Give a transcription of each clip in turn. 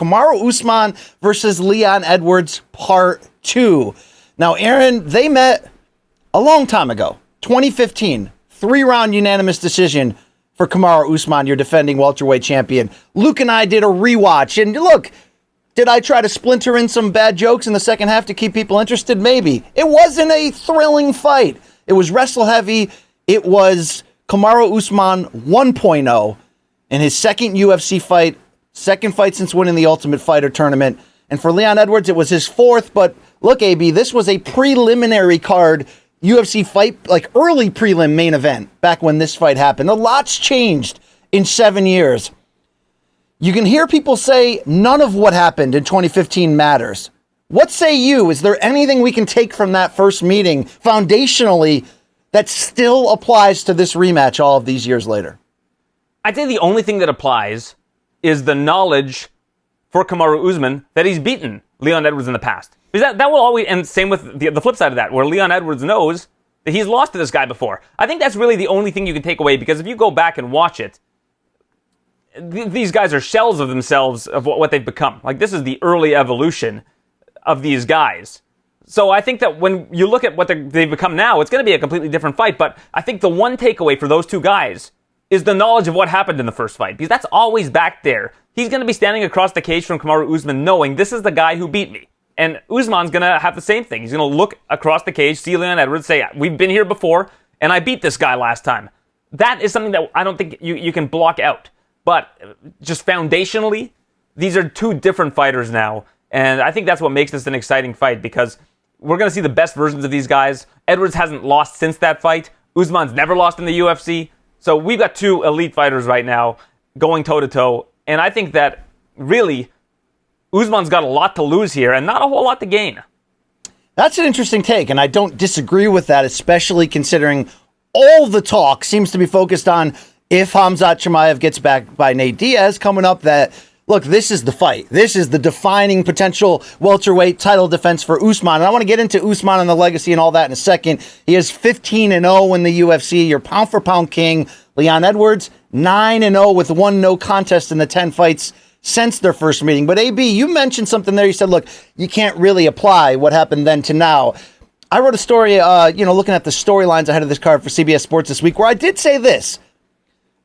Kamaru Usman versus Leon Edwards, Part 2. Now, Aaron, they met a long time ago, 2015, 3-round unanimous decision for Kamaru Usman, your defending welterweight champion. Luke and I did a rewatch, and look, did I try to splinter in some bad jokes in the second half to keep people interested? Maybe. It wasn't a thrilling fight. It was wrestle heavy. It was Kamaru Usman 1.0 in his second UFC fight, second fight since winning the Ultimate Fighter tournament. And for Leon Edwards, it was his fourth. But look, AB, this was a preliminary card UFC fight, like early prelim main event back when this fight happened. A lot's changed in 7 years. You can hear people say none of what happened in 2015 matters. What say you? Is there anything we can take from that first meeting foundationally that still applies to this rematch all of these years later? I'd say the only thing that applies is the knowledge for Kamaru Usman that he's beaten Leon Edwards in the past. Because that will always, and same with the flip side of that, where Leon Edwards knows that he's lost to this guy before. I think that's really the only thing you can take away, because if you go back and watch it, these guys are shells of themselves, of what they've become. Like, this is the early evolution of these guys. So I think that when you look at what they've become now, it's going to be a completely different fight. But I think the one takeaway for those two guys is the knowledge of what happened in the first fight, because that's always back there. He's going to be standing across the cage from Kamaru Usman knowing this is the guy who beat me. And Usman's going to have the same thing. He's going to look across the cage, see Leon Edwards, say, we've been here before, and I beat this guy last time. That is something that I don't think you can block out. But just foundationally, these are two different fighters now. And I think that's what makes this an exciting fight, because we're going to see the best versions of these guys. Edwards hasn't lost since that fight. Usman's never lost in the UFC. So we've got two elite fighters right now going toe-to-toe. And I think that really Usman's got a lot to lose here and not a whole lot to gain. That's an interesting take, and I don't disagree with that, especially considering all the talk seems to be focused on if Khamzat Chimaev gets back by Nate Diaz coming up, that, look, this is the fight. This is the defining potential welterweight title defense for Usman. And I want to get into Usman and the legacy and all that in a second. He is 15-0 in the UFC, your pound-for-pound king. Leon Edwards, 9-0 with one no contest in the 10 fights since their first meeting. But AB, you mentioned something there. You said, look, you can't really apply what happened then to now. I wrote a story, looking at the storylines ahead of this card for CBS Sports this week, where I did say this.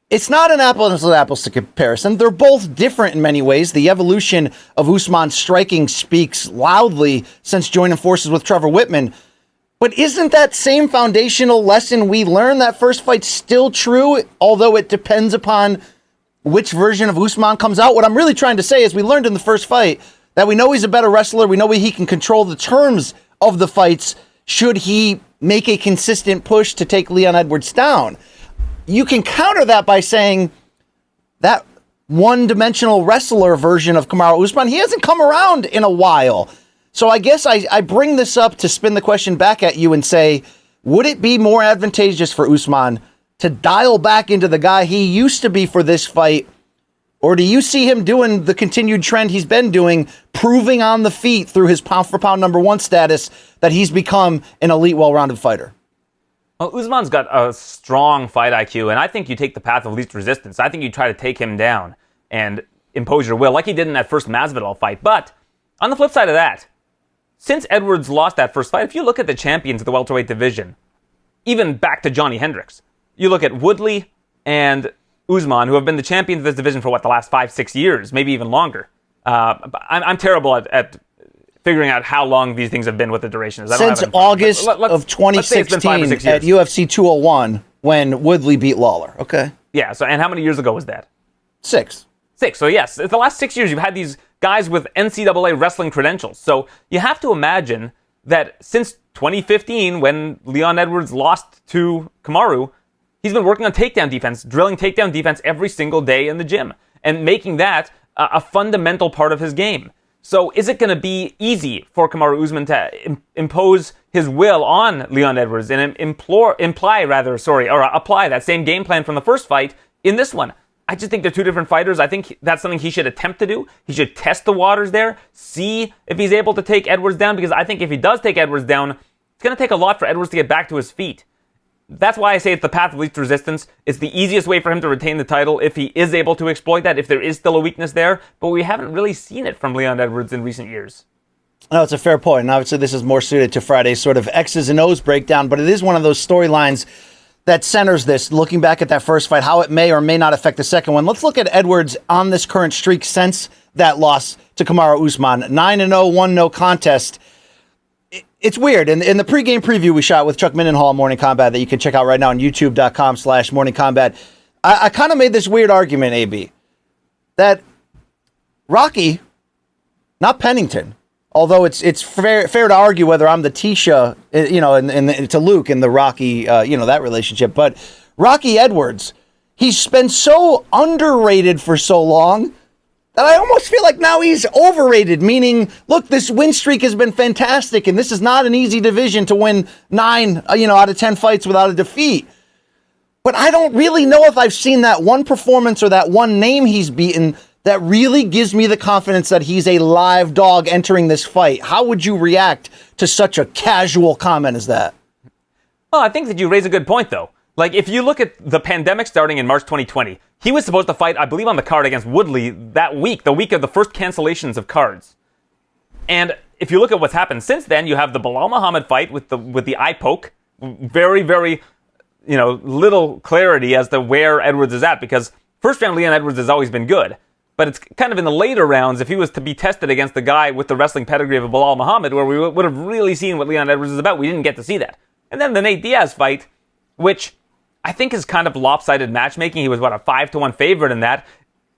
It's not an apples to comparison. They're both different in many ways. The evolution of Usman's striking speaks loudly since joining forces with Trevor Whitman. But isn't that same foundational lesson we learned that first fight still true, although it depends upon which version of Usman comes out? What I'm really trying to say is we learned in the first fight that we know he's a better wrestler. We know he can control the terms of the fights should he make a consistent push to take Leon Edwards down. You can counter that by saying that one-dimensional wrestler version of Kamaru Usman, he hasn't come around in a while. So I guess I bring this up to spin the question back at you and say, would it be more advantageous for Usman to dial back into the guy he used to be for this fight? Or do you see him doing the continued trend he's been doing, proving on the feet through his pound-for-pound number one status that he's become an elite, well-rounded fighter? Well, Usman's got a strong fight IQ, and I think you take the path of least resistance. I think you try to take him down and impose your will, like he did in that first Masvidal fight. But on the flip side of that, since Edwards lost that first fight, if you look at the champions of the welterweight division, even back to Johnny Hendricks, you look at Woodley and Usman, who have been the champions of this division for, the last 5-6 years, maybe even longer. I'm terrible at figuring out how long these things have been, what the duration is. Since August of 2016 at UFC 201 when Woodley beat Lawler. Okay. Yeah, so and how many years ago was that? 6. So yes, it's the last 6 years you've had these guys with NCAA wrestling credentials. So you have to imagine that since 2015, when Leon Edwards lost to Kamaru, he's been working on takedown defense, drilling takedown defense every single day in the gym, and making that a fundamental part of his game. So is it going to be easy for Kamaru Usman to impose his will on Leon Edwards and apply that same game plan from the first fight in this one? I just think they're two different fighters. I think that's something he should attempt to do. He should test the waters there, see if he's able to take Edwards down, because I think if he does take Edwards down, it's going to take a lot for Edwards to get back to his feet. That's why I say it's the path of least resistance. It's the easiest way for him to retain the title if he is able to exploit that, if there is still a weakness there. But we haven't really seen it from Leon Edwards in recent years. No, it's a fair point. And obviously, this is more suited to Friday's sort of X's and O's breakdown, but it is one of those storylines that centers this, looking back at that first fight, how it may or may not affect the second one. Let's look at Edwards on this current streak since that loss to Kamaru Usman. 9-0, 1-0 contest. It's weird. In the pregame preview we shot with Chuck Mindenhall Morning Combat that you can check out right now on youtube.com/Morning Combat, I kind of made this weird argument, AB, that Rocky, not Pennington, although it's fair to argue whether I'm the Tisha, to Luke in the Rocky, that relationship, but Rocky Edwards, he's been so underrated for so long that I almost feel like now he's overrated, meaning, look, this win streak has been fantastic, and this is not an easy division to win 9, out of 10 fights without a defeat. But I don't really know if I've seen that one performance or that one name he's beaten that really gives me the confidence that he's a live dog entering this fight. How would you react to such a casual comment as that? Well, I think that you raise a good point, though. Like, if you look at the pandemic starting in March 2020, he was supposed to fight, I beye, on the card against Woodley that week, the week of the first cancellations of cards. And if you look at what's happened since then, you have the Bilal Muhammad fight with the eye poke. Very, very, little clarity as to where Edwards is at, because first round Leon Edwards has always been good. But it's kind of in the later rounds, if he was to be tested against the guy with the wrestling pedigree of Bilal Muhammad, where we would have really seen what Leon Edwards is about. We didn't get to see that. And then the Nate Diaz fight, which I think is kind of lopsided matchmaking. He was, a 5-1 favorite in that.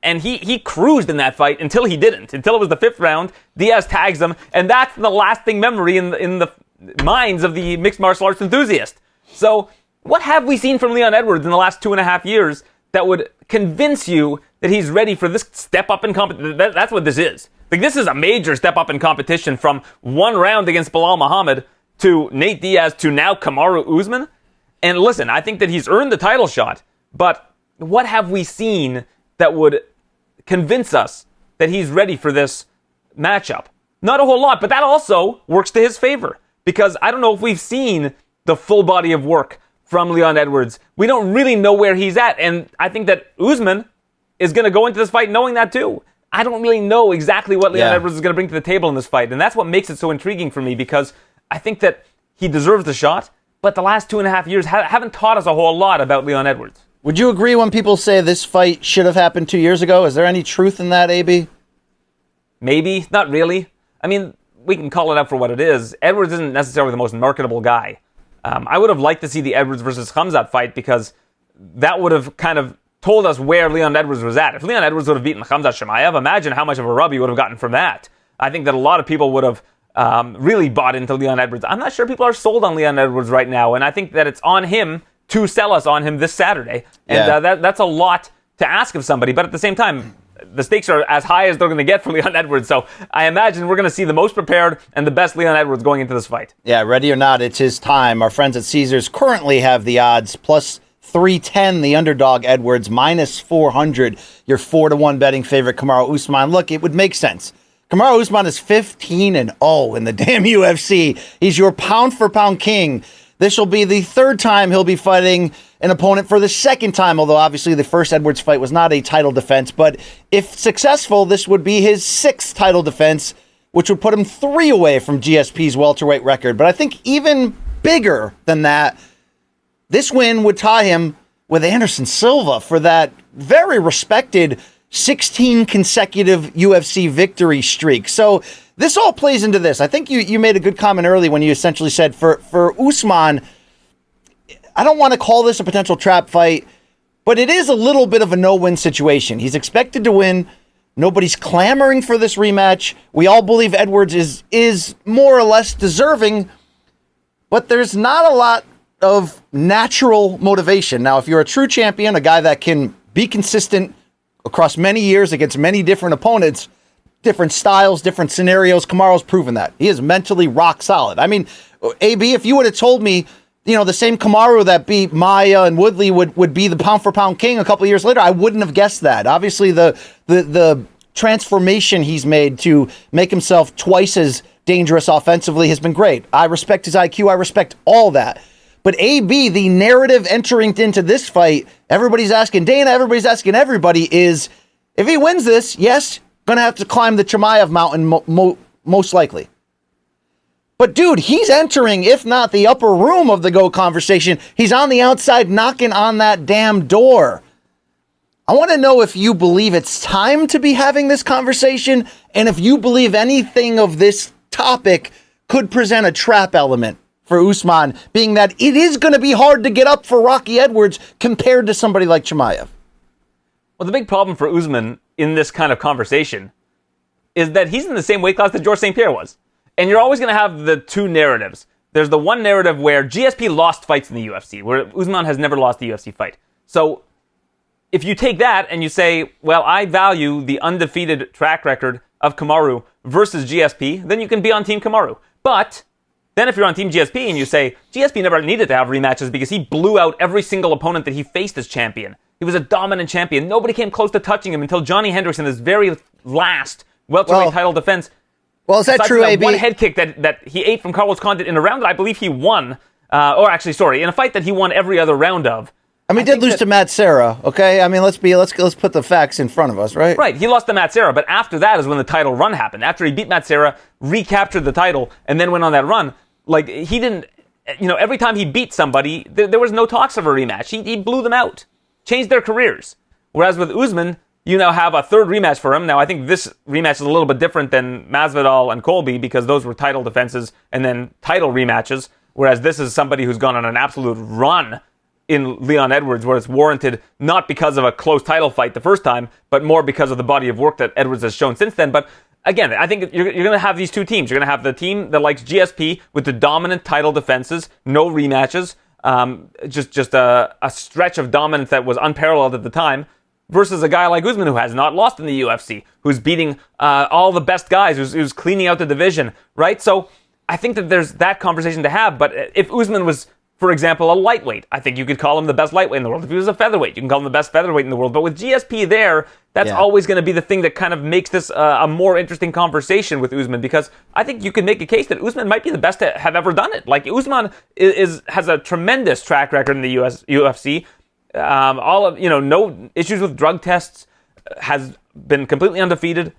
And he cruised in that fight until he didn't. Until it was the 5th round. Diaz tags him. And that's the lasting memory in the minds of the mixed martial arts enthusiast. So what have we seen from Leon Edwards in the last 2.5 years that would convince you that he's ready for this step up in competition? That's what this is. Like, this is a major step up in competition from one round against Bilal Muhammad to Nate Diaz to now Kamaru Usman. And listen, I think that he's earned the title shot, but what have we seen that would convince us that he's ready for this matchup? Not a whole lot, but that also works to his favor, because I don't know if we've seen the full body of work from Leon Edwards. We don't really know where he's at, and I think that Usman is going to go into this fight knowing that too. I don't really know exactly what Leon Edwards is going to bring to the table in this fight, and that's what makes it so intriguing for me, because I think that he deserves the shot. But the last 2.5 years haven't taught us a whole lot about Leon Edwards. Would you agree when people say this fight should have happened 2 years ago? Is there any truth in that, AB? Maybe. Not really. I mean, we can call it out for what it is. Edwards isn't necessarily the most marketable guy. I would have liked to see the Edwards versus Khamzat fight, because that would have kind of told us where Leon Edwards was at. If Leon Edwards would have beaten Khamzat Chimaev, imagine how much of a rub he would have gotten from that. I think that a lot of people would have really bought into Leon Edwards. I'm not sure people are sold on Leon Edwards right now, and I think that it's on him to sell us on him this Saturday. And that's a lot to ask of somebody, but at the same time, the stakes are as high as they're going to get for Leon Edwards, so I imagine we're going to see the most prepared and the best Leon Edwards going into this fight. Yeah, ready or not, it's his time. Our friends at Caesars currently have the odds, plus 310, the underdog Edwards, minus 400, your 4-1 betting favorite, Kamaru Usman. Look, it would make sense. Kamaru Usman is 15-0 in the damn UFC. He's your pound-for-pound king. This will be the 3rd time he'll be fighting an opponent for the 2nd time, although obviously the first Edwards fight was not a title defense. But if successful, this would be his 6th title defense, which would put him 3 away from GSP's welterweight record. But I think even bigger than that, this win would tie him with Anderson Silva for that very respected 16 consecutive UFC victory streak. So this all plays into this. I think you made a good comment early when you essentially said for Usman, I don't want to call this a potential trap fight, but it is a little bit of a no-win situation. He's expected to win. Nobody's clamoring for this rematch. We all believe Edwards is more or less deserving, but there's not a lot of natural motivation. Now, if you're a true champion, a guy that can be consistent across many years against many different opponents, different styles, different scenarios, Kamaru's proven that. He is mentally rock solid. I mean, AB, if you would have told me, the same Kamaru that beat Maya and Woodley would be the pound-for-pound king a couple of years later, I wouldn't have guessed that. Obviously, the transformation he's made to make himself twice as dangerous offensively has been great. I respect his IQ. I respect all that. But AB, the narrative entering into this fight, everybody's asking Dana, everybody's asking everybody is, if he wins this, yes, going to have to climb the Chimaev mountain most likely. But dude, he's entering, if not the upper room of the GOAT conversation, he's on the outside knocking on that damn door. I want to know if you believe it's time to be having this conversation, and if you believe anything of this topic could present a trap element for Usman, being that it is going to be hard to get up for Rocky Edwards compared to somebody like Chimaev. Well, the big problem for Usman in this kind of conversation is that he's in the same weight class that Georges St. Pierre was. And you're always going to have the two narratives. There's the one narrative where GSP lost fights in the UFC, where Usman has never lost a UFC fight. So if you take that and you say, well, I value the undefeated track record of Kamaru versus GSP, then you can be on Team Kamaru. But then if you're on Team GSP and you say, GSP never needed to have rematches because he blew out every single opponent that he faced as champion. He was a dominant champion. Nobody came close to touching him until Johnny Hendricks in his very last welterweight title defense. Well, is that true, AB? One head kick that he ate from Carlos Condit in a round that I believe he won, in a fight that he won every other round of. I mean, he did lose to Matt Serra, okay? I mean, let's put the facts in front of us, right? Right, he lost to Matt Serra, but after that is when the title run happened. After he beat Matt Serra, recaptured the title, and then went on that run. Like, he didn't, every time he beat somebody, there was no talks of a rematch. He blew them out, changed their careers. Whereas with Usman, you now have a third rematch for him. Now, I think this rematch is a little bit different than Masvidal and Colby because those were title defenses and then title rematches, whereas this is somebody who's gone on an absolute run in Leon Edwards, where it's warranted not because of a close title fight the first time, but more because of the body of work that Edwards has shown since then. But again, I think you're going to have these two teams. You're going to have the team that likes GSP with the dominant title defenses, no rematches, just a stretch of dominance that was unparalleled at the time, versus a guy like Usman who has not lost in the UFC, who's beating all the best guys, who's cleaning out the division, right? So I think that there's that conversation to have. But if Usman was, for example, a lightweight, I think you could call him the best lightweight in the world. If he was a featherweight, you can call him the best featherweight in the world. But with GSP there, that's always going to be the thing that kind of makes this a more interesting conversation with Usman, because I think you could make a case that Usman might be the best to have ever done it. Like, Usman has a tremendous track record in the UFC. No issues with drug tests, has been completely undefeated,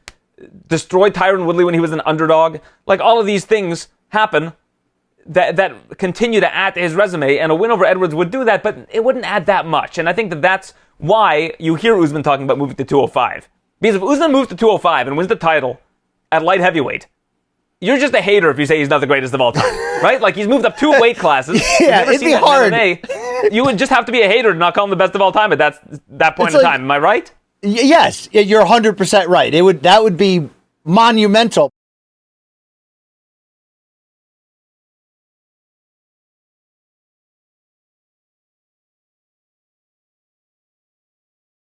destroyed Tyron Woodley when he was an underdog. Like, all of these things happen that continue to add to his resume, and a win over Edwards would do that, but it wouldn't add that much. And I think that that's why you hear Usman talking about moving to 205. Because if Usman moves to 205 and wins the title at light heavyweight, you're just a hater if you say he's not the greatest of all time, right? Like, he's moved up 2 weight classes. Yeah, it'd be hard. MMA. You would just have to be a hater to not call him the best of all time at that point in time. Am I right? Yes, you're 100% right. That would be monumental.